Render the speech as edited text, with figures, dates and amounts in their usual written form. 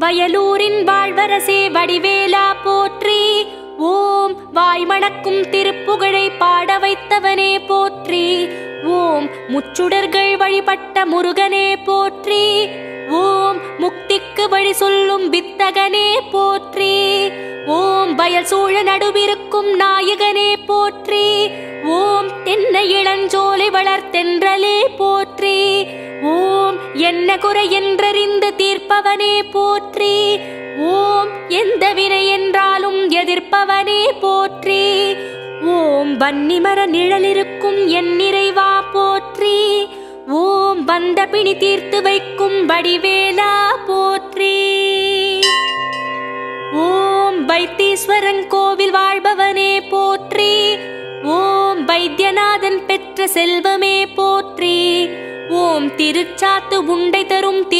வயலூரின் வாழ்வரசே வடிவேலா போற்றி. ஓம் வாய்மணக்கும் திருப்புகழை பாட வைத்தவனே போற்றி. ஓம் முச்சுடர்கள் வழிபட்ட முருகனே போற்றி. ஓம் முக்திக்கு வழி சொல்லும் வித்தகனே போற்றி. ஓம் வயல் சூழ நடுவிருக்கும் நாயகனே போற்றி. ஓம் தென்னை இளஞ்சோலை வளர்த்தென்றலே போற்றி. ஓம் என்ன குறை என்றறிந்து தீர்ப்பவனே போற்றி. ஓம் எந்த வினை என்றாலும் எதிர்ப்பவனே போற்றி. ஓம் வன்னிமர நிழலிருக்கும் என் நிறைவா போற்றி. ஓம் வந்த பிணி தீர்த்து வைக்கும் வடிவேலா போற்றி. ஓம் வைத்தீஸ்வரன் கோவில் வாழ்பவனே போற்றி. ஓம் வைத்தியநாதன் பெற்ற செல்வமே போற்றி. ஓம் திருச்சாத்து உண்டை தரும்